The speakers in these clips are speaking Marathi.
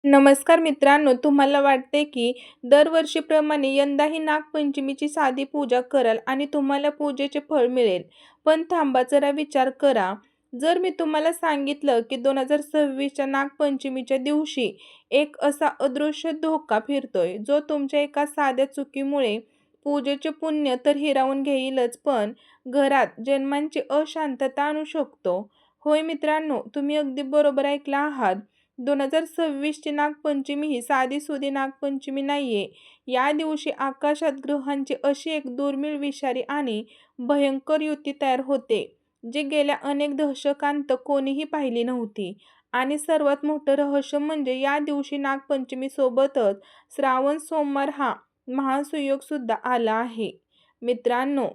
नमस्कार मित्रांनो, तुम्हाला वाटते की दरवर्षीप्रमाणे यंदाही नागपंचमीची साधी पूजा कराल आणि तुम्हाला पूजेचे फळ मिळेल. पण थांबा, जरा विचार करा. जर मी तुम्हाला सांगितलं की 2026च्या नागपंचमीच्या दिवशी एक असा अदृश्य धोका फिरतोय, जो तुमच्या एका साध्या चुकीमुळे पूजेचे पुण्य तर हिरावून घेईलच, पण घरात जन्मांची अशांतता आणू शकतो. होय मित्रांनो, तुम्ही अगदी बरोबर ऐकला आहात. 2026ची नागपंचमी ही साधीसुधी नागपंचमी नाहीये. या दिवशी आकाशात ग्रहांची अशी एक दुर्मिळ, विषारी आणि भयंकर युती तयार होते, जी गेल्या अनेक दशकांत कोणीही पाहिली नव्हती. आणि सर्वात मोठं रहस्य म्हणजे या दिवशी नागपंचमीसोबतच श्रावण सोमवार हा महासुयोग सुद्धा आला आहे. मित्रांनो,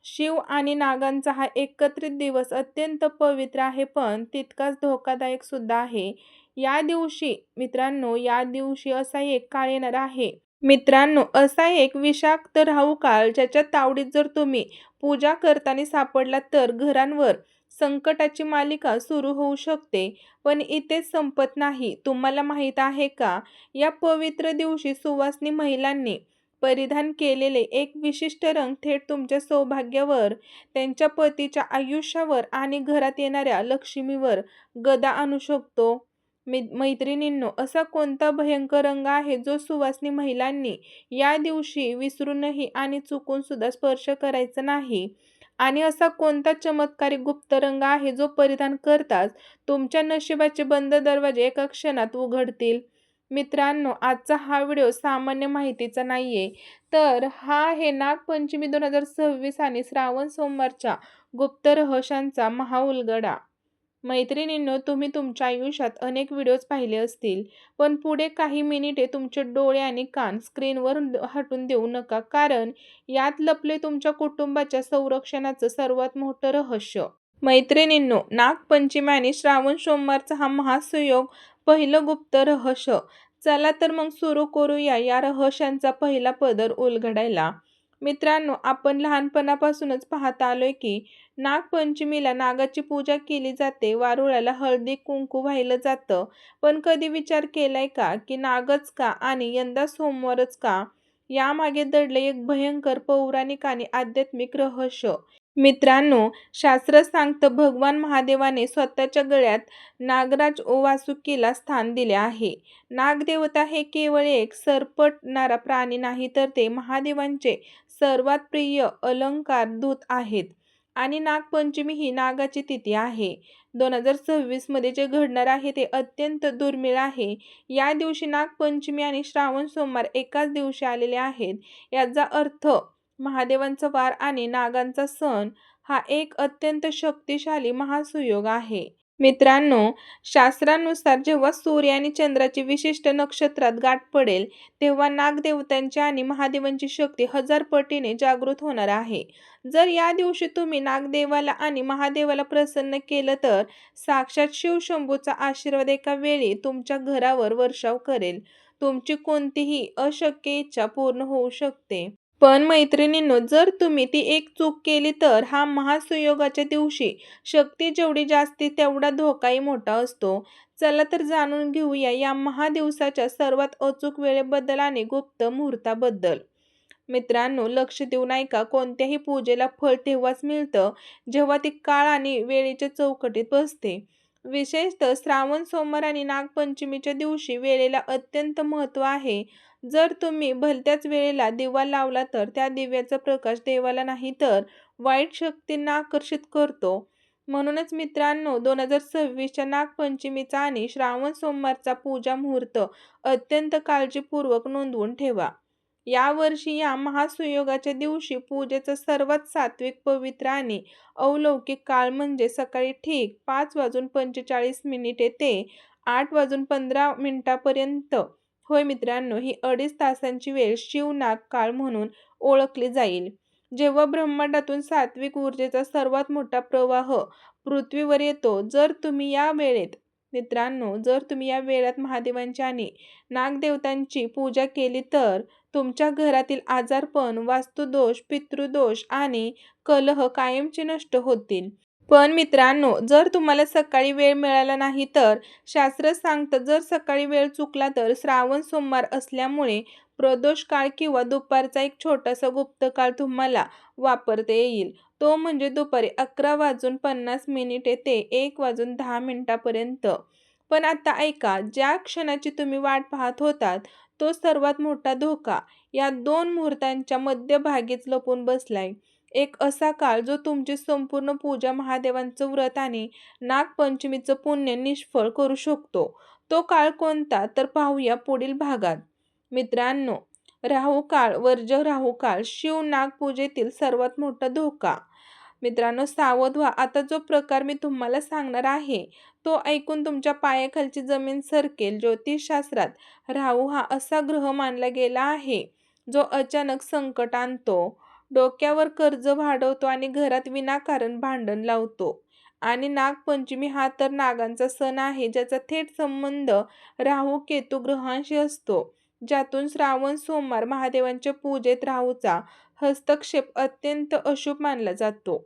शिव आणि नागांचा हा एकत्रित दिवस अत्यंत पवित्र आहे, पण तितकाच धोकादायक सुद्धा आहे. या दिवशी असा एक काळ येणार आहे. मित्रांनो, असा एक विषाक्त राहू काळ ज्याच्या तावडीत जर तुम्ही पूजा करताना सापडलात तर घरांवर संकटाची मालिका सुरू होऊ शकते. पण इथेच संपत नाही. तुम्हाला माहीत आहे का, या पवित्र दिवशी सुवासिनी महिलांनी परिधान केलेले एक विशिष्ट रंग थेट तुमच्या सौभाग्यावर, त्यांच्या पतीच्या आयुष्यावर आणि घरात येणाऱ्या लक्ष्मीवर गदा आणू शकतो. मैत्रिणींनो, असा कोणता भयंकर रंग आहे जो सुवासिनी महिलांनी या दिवशी विसरूनही आणि चुकून सुद्धा स्पर्श करायचा नाही? आणि असा कोणता चमत्कारिक गुप्त रंग आहे जो परिधान करताच तुमच्या नशिबाचे बंद दरवाजे एका क्षणात उघडतील? मित्रांनो, आजचा हा व्हिडिओ सामान्य माहितीचा नाहीये, तर हा आहे नागपंचमी 2026 आणि श्रावण सोमवारच्या गुप्त रहस्यांचा महाउलगडा. मैत्रिणींनो, तुम्ही तुमच्या आयुष्यात अनेक व्हिडिओज पाहिले असतील, पण पुढे काही मिनिटे तुमचे डोळे आणि कान स्क्रीनवर हटून देऊ नका, कारण यात लपले तुमच्या कुटुंबाच्या संरक्षणाचं सर्वात मोठं रहस्य. मैत्रिणींनो, नागपंचमी आणि श्रावण सोमवारचा हा महासुयोग, पहिलं गुप्त रहस्य. चला तर मग सुरू करूया या रहस्यांचा पहिला पदर उलगडायला. मित्रांनो, आपण लहानपणापासूनच पाहत आलोय की नागपंचमीला नागाची पूजा केली जाते, वारुळाला हळदी कुंकू वाहिलं जातं. पण कधी विचार केलाय का की नागच का आणि यंदा सोमवारच का? यामागे दडले एक भयंकर पौराणिक आणि आध्यात्मिक रहस्य. मित्रांनो, शास्त्र सांगतं भगवान महादेवाने स्वतःच्या गळ्यात नागराज वासुकीला स्थान दिले आहे. नागदेवता हे केवळ एक सरपटणारा प्राणी नाही, तर ते महादेवांचे सर्वात प्रिय अलंकार दूत आहेत. आणि नागपंचमी ही नागाची तिथी आहे. 2026 मध्ये जे घडणार आहे ते अत्यंत दुर्मिळ आहे. या दिवशी नागपंचमी आणि श्रावण सोमवार एकाच दिवशी आलेले आहेत. याचा अर्थ महादेवांचा वार आणि नागांचा सण हा एक अत्यंत शक्तिशाली महासुयोग आहे. मित्रांनो, शास्त्रानुसार जेव्हा सूर्य आणि चंद्राची विशिष्ट नक्षत्रात गाठ पडेल, तेव्हा नागदेवतांची आणि महादेवांची शक्ती 1000 पटीने जागृत होणार आहे. जर या दिवशी तुम्ही नागदेवाला आणि महादेवाला प्रसन्न केलं तर साक्षात शिवशंभूचा आशीर्वाद एका वेळी तुमच्या घरावर वर्षाव करेल. तुमची कोणतीही अशक्य इच्छा पूर्ण होऊ शकते. पण मैत्रिणींनो, जर तुम्ही ती एक चूक केली तर हा महासुयोगाच्या दिवशी शक्ती जेवढी जास्ती तेवढा धोकाही मोठा असतो. चला तर जाणून घेऊया या महादिवसाच्या सर्वात अचूक वेळेबद्दल आणि गुप्त मुहूर्ताबद्दल. मित्रांनो, लक्ष देऊन ऐका. कोणत्याही पूजेला फळ तेव्हाच मिळतं जेव्हा ती काळ आणि वेळेच्या चौकटीत बसते. विशेषतः श्रावण सोमवार आणि नागपंचमीच्या दिवशी वेळेला अत्यंत महत्त्व आहे. जर तुम्ही भलत्याच वेळेला दिवा लावला तर त्या दिव्याचा प्रकाश देवाला नाही तर वाईट शक्तींना आकर्षित करतो. म्हणूनच मित्रांनो, 2026च्या नागपंचमीचा आणि श्रावण सोमवारचा पूजा मुहूर्त अत्यंत काळजीपूर्वक नोंदवून ठेवा. यावर्षी या महासुयोगाच्या दिवशी पूजेचा सर्वात सात्विक, पवित्र आणि अलौकिक काळ म्हणजे सकाळी ठीक 5:45 ते 8:15 पर्यंत. होय मित्रांनो, ही 2.5 तासांची वेळ शिवनाग काळ म्हणून ओळखली जाईल, जेव्हा ब्रह्मांडातून सात्विक ऊर्जेचा सर्वात मोठा प्रवाह पृथ्वीवर येतो. जर तुम्ही या वेळात महादेवांची आणि नागदेवतांची पूजा केली तर तुमच्या घरातील आजारपण, वास्तुदोष, पितृदोष आणि कलह कायमचे नष्ट होतील. पण मित्रांनो, जर तुम्हाला सकाळी वेळ मिळाला नाही तर शास्त्र सांगतं जर सकाळी वेळ चुकला तर श्रावण सोमवार असल्यामुळे प्रदोष काळ किंवा दुपारचा एक छोटासा गुप्त काळ तुम्हाला वापरता येईल. तो म्हणजे दुपारी 11:50 ते 1:10 पण आता ऐका, ज्या क्षणाची तुम्ही वाट पाहत होतात तो सर्वात मोठा धोका या 2 मुहूर्तांच्या मध्यभागीच लपून बसलाय. एक असा काळ जो तुमची संपूर्ण पूजा, महादेवांचं व्रत आणि नागपंचमीचं पुण्य निष्फळ करू शकतो. तो काळ कोणता तर पाहूया पुढील भागात. मित्रांनो, राहू काळ, वर्ज्य राहू काळ, शिव नाग पूजेतील सर्वात मोठा धोका. मित्रांनो, सावध व्हा. आता जो प्रकार मी तुम्हाला सांगणार आहे तो ऐकून तुमच्या पायाखालची जमीन सरकेल. ज्योतिषशास्त्रात राहू हा असा ग्रह मानला गेला आहे जो अचानक संकट आणतो, डोक्यावर कर्ज वाढवतो आणि घरात विनाकारण भांडण लावतो. आणि नागपंचमी हा तर नागांचा सण आहे ज्याचा थेट संबंध राहू केतू ग्रहांशी असतो, ज्यातून श्रावण सोमवार महादेवांच्या पूजेत राहूचा हस्तक्षेप अत्यंत अशुभ मानला जातो.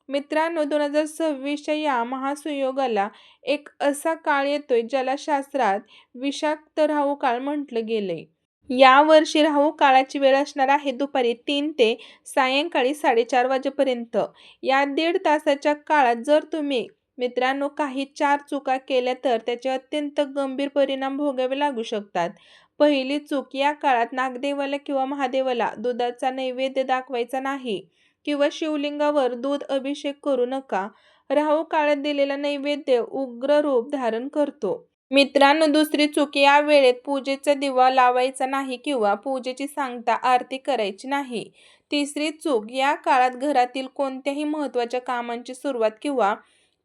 मित्रांनो, 2026च्या या महासुयोगाला एक असा काळ येतोय ज्याला शास्त्रात विषाक्त राहू काळ म्हटलं गेलंय. या वर्षी राहू काळाची वेळ असणार आहे दुपारी 3 ते सायंकाळी 4:30 वाजेपर्यंत. या 1.5 तासाच्या काळात जर तुम्ही मित्रांनो काही 4 चुका केल्या तर त्याचे अत्यंत गंभीर परिणाम भोगावे लागू शकतात. पहिली चूक, या काळात नागदेवाला किंवा महादेवाला दुधाचा नैवेद्य दाखवायचा नाही किंवा शिवलिंगावर दूध अभिषेक करू नका. राहू काळात दिलेला नैवेद्य उग्र रूप धारण करतो. मित्रांनो, दुसरी चूक, या वेळेत पूजेचा दिवा लावायचा नाही किंवा पूजेची सांगता आरती करायची नाही. तिसरी चूक, या काळात घरातील कोणत्याही महत्त्वाच्या कामांची सुरुवात किंवा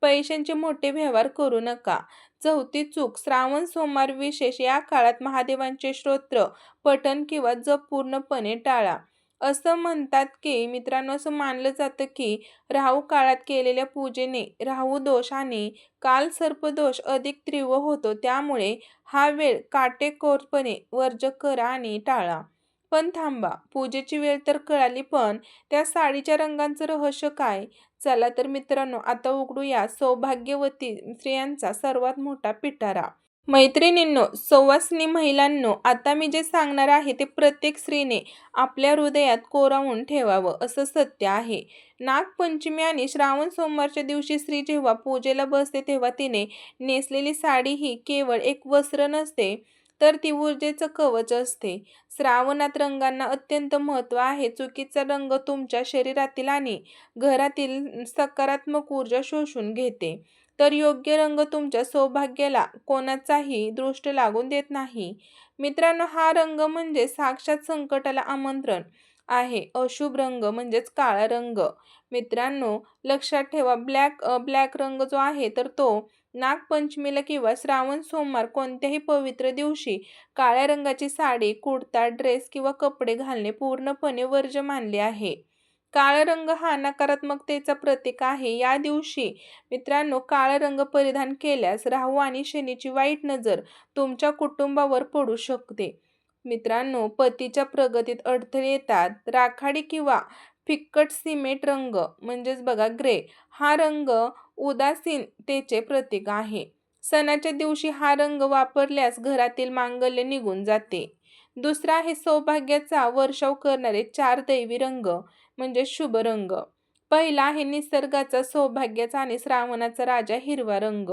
पैशांचे मोठे व्यवहार करू नका. चौथी चूक, श्रावण सोमवार विशेष या काळात महादेवांचे स्तोत्र पठण किंवा जप पूर्णपणे टाळा. असं म्हणतात की मित्रांनो, असं मानलं जातं की राहू काळात केलेल्या पूजेने राहू दोष आणि कालसर्पदोष अधिक तीव्र होतो. त्यामुळे हा वेळ काटेकोरपणे वर्ज्य करा आणि टाळा. पण थांबा, पूजेची वेळ तर कळाली, पण त्या साडीच्या रंगांचं रहस्य काय? चला तर मित्रांनो, आता उघडूया सौभाग्यवती स्त्रियांचा सर्वात मोठा पिटारा. मैत्रिणींनो, सौवासिनी महिलांनो, आता मी जे सांगणार आहे ते प्रत्येक स्त्रीने आपल्या हृदयात कोरावून ठेवावं असं सत्य आहे. नागपंचमी आणि श्रावण सोमवारच्या दिवशी स्त्री जेव्हा पूजेला बसते तेव्हा तिने नेसलेली साडी ही केवळ एक वस्त्र नसते, तर ती ऊर्जेचं कवच असते. श्रावणात रंगांना अत्यंत महत्त्व आहे. चुकीचा रंग तुमच्या शरीरातील आणि घरातील सकारात्मक ऊर्जा शोषून घेते, तर योग्य रंग तुमच्या सौभाग्याला कोणाचाही दृष्ट लागून देत नाही. मित्रांनो, हा रंग म्हणजे साक्षात संकटाला आमंत्रण आहे. अशुभ रंग म्हणजेच काळा रंग. मित्रांनो, लक्षात ठेवा, ब्लॅक रंग जो आहे तर तो नागपंचमीला किंवा श्रावण सोमवार कोणत्याही पवित्र दिवशी काळ्या रंगाची साडी, कुर्ता, ड्रेस किंवा कपडे घालणे पूर्णपणे वर्ज्य मानले आहे. काळा रंग हा नकारात्मकतेचा प्रतीक आहे. या दिवशी मित्रांनो, काळा रंग परिधान केल्यास राहू आणि शनीची वाईट नजर तुमच्या कुटुंबावर पडू शकते. मित्रांनो, पतीच्या प्रगतीत अडथळे येतात. राखाडी किंवा फिक्कट सिमेंट रंग म्हणजेच बघा ग्रे, हा रंग उदासीनतेचे प्रतीक आहे. सणाच्या दिवशी हा रंग वापरल्यास घरातील मांगल्य निघून जाते. दुसरा आहे सौभाग्याचा वर्षाव करणारे 4 दैवी रंग म्हणजे शुभ रंग. पहिला आहे निसर्गाचा, सौभाग्याचा आणि श्रावणाचा राजा हिरवा रंग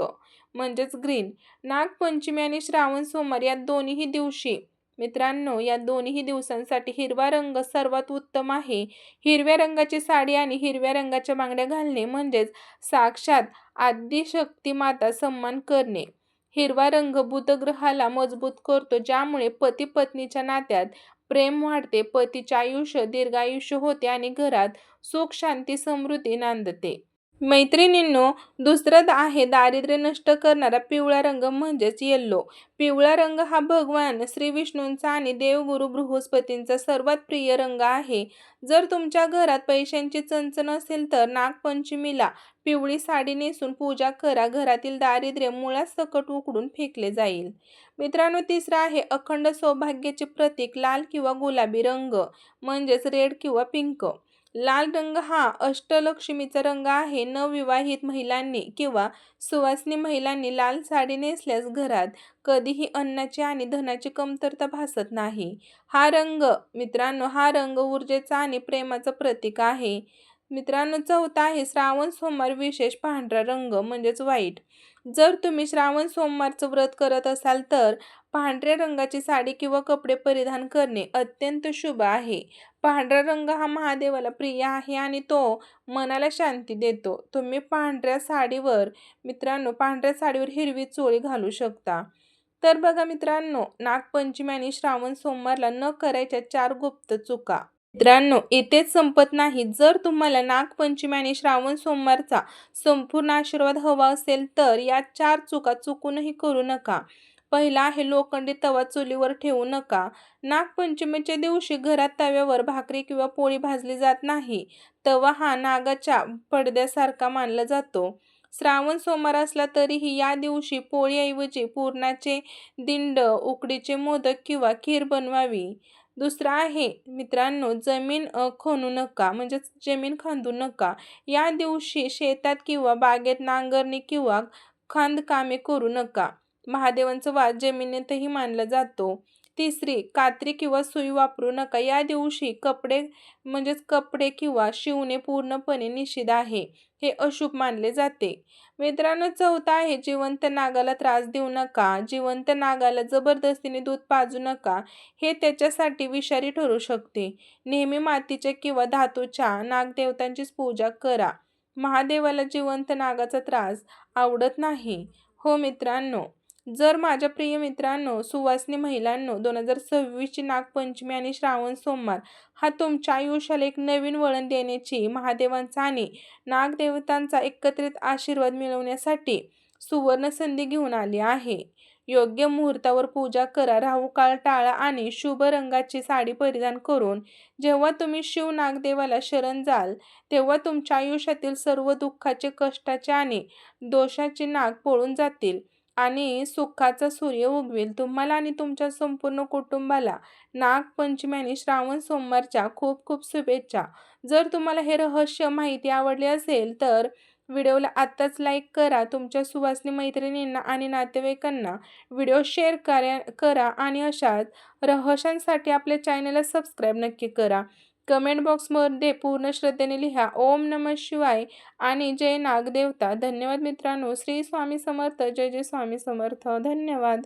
म्हणजेच ग्रीन. नागपंचमी आणि श्रावण सोमवार या दोन्ही दिवशी मित्रांनो, या दोन्ही दिवसांसाठी हिरवा रंग सर्वात उत्तम आहे. हिरव्या रंगाची साडी आणि हिरव्या रंगाच्या बांगड्या घालणे म्हणजेच साक्षात आदिशक्ती माता सन्मान करणे. हिरवा रंग बुधग्रहाला मजबूत करतो, ज्यामुळे पती पत्नीच्या नात्यात प्रेम वाढते, पतीचे आयुष्य दीर्घायुष्य होते आणि घरात सुख, शांती, समृद्धी नांदते. मैत्रिणींनो, दुसरं आहे दारिद्र्य नष्ट करणारा पिवळा रंग म्हणजेच येल्लो. पिवळा रंग हा भगवान श्री विष्णूंचा आणि देवगुरु बृहस्पतींचा सर्वात प्रिय रंग आहे. जर तुमच्या घरात पैशांची चणचण असेल तर नागपंचमीला पिवळी साडी नेसून पूजा करा. घरातील दारिद्र्य मुळासकट उखडून फेकले जाईल. मित्रांनो, तिसरा आहे अखंड सौभाग्याचे प्रतीक लाल किंवा गुलाबी रंग म्हणजेच रेड किंवा पिंक. लाल रंग हा अष्टलक्ष्मीचा रंग आहे. नवविवाहित महिलांनी किंवा सुवासिनी महिलांनी लाल साडी नेसल्यास घरात कधीही अन्नाची आणि धनाची कमतरता भासत नाही. हा रंग ऊर्जेचा आणि प्रेमाचं प्रतीक आहे. मित्रांनो, चौथा आहे श्रावण सोमवार विशेष पांढरा रंग म्हणजेच व्हाईट. जर तुम्ही श्रावण सोमवारचं व्रत करत असाल तर पांढऱ्या रंगाची साडी किंवा कपडे परिधान करणे अत्यंत शुभ आहे. पांढरा रंग हा महादेवाला प्रिय आहे आणि तो मनाला शांती देतो. तुम्ही पांढऱ्या साडीवर हिरवी चोळी घालू शकता. तर बघा मित्रांनो, नागपंचमी आणि श्रावण सोमवारला न करायच्या 4 गुप्त चुका. मित्रांनो, इथेच संपत नाही. जर तुम्हाला नागपंचमी आणि श्रावण सोमवारचा संपूर्ण आशीर्वाद हवा असेल तर या 4 चुका चुकूनही करू नका. पहिला आहे लोखंडी तवा चुलीवर ठेवू नका. नागपंचमीच्या दिवशी घरात तव्यावर भाकरी किंवा पोळी भाजली जात नाही. तवा हा नागाच्या पडद्यासारखा मानला जातो. श्रावण सोमवार असला तरीही या दिवशी पोळीऐवजी पुरणाचे दिंड, उकडीचे मोदक किंवा खीर बनवावी. दुसरा आहे मित्रांनो, जमीन खांदू नका. या दिवशी शेतात किंवा बागेत नांगरणी किंवा खांदकामे करू नका. महादेवांचा वास जमिनीतही मानला जातो. तिसरी, कात्री किंवा सुई वापरू नका. या दिवशी कपडे किंवा शिवणे पूर्णपणे निषिद्ध आहे. हे अशुभ मानले जाते. मित्रांनो, चौथा आहे जिवंत नागाला त्रास देऊ नका. जिवंत नागाला जबरदस्तीने दूध पाजू नका. हे त्याच्यासाठी विषारी ठरू शकते. नेहमी मातीच्या किंवा धातूच्या नागदेवतांचीच पूजा करा. महादेवाला जिवंत नागाचा त्रास आवडत नाही. हो मित्रांनो, जर माझ्या प्रिय मित्रांनो, सुवासिनी महिलांनो, 2026ची नागपंचमी आणि श्रावण सोमवार हा तुमच्या आयुष्याला एक नवीन वळण देण्याची, महादेवांचा आणि नागदेवतांचा एकत्रित आशीर्वाद मिळवण्यासाठी सुवर्ण संधी घेऊन आली आहे. योग्य मुहूर्तावर पूजा करा, राहुकाळ टाळा आणि शुभ रंगाची साडी परिधान करून जेव्हा तुम्ही शिव नागदेवाला शरण जाल, तेव्हा तुमच्या आयुष्यातील सर्व दुःखाचे, कष्टाचे आणि दोषाचे नाग पळून जातील आणि सुखाचा सूर्य उगवेल. तुम्हाला आणि तुमच्या संपूर्ण कुटुंबाला नागपंचमी आणि श्रावण सोमवारच्या खूप खूप शुभेच्छा. जर तुम्हाला हे रहस्य माहिती आवडले असेल तर व्हिडिओला आत्ताच लाईक करा. तुमच्या सुवासिनी मैत्रिणींना आणि नातेवाईकांना व्हिडिओ शेअर करा आणि अशाच रहस्यांसाठी आपल्या चॅनलला सबस्क्राईब नक्की करा. कमेंट बॉक्समध्ये पूर्ण श्रद्धेने लिहा ओम नमः शिवाय आणि जय नागदेवता. धन्यवाद मित्रांनो. श्री स्वामी समर्थ. जय जय स्वामी समर्थ. धन्यवाद.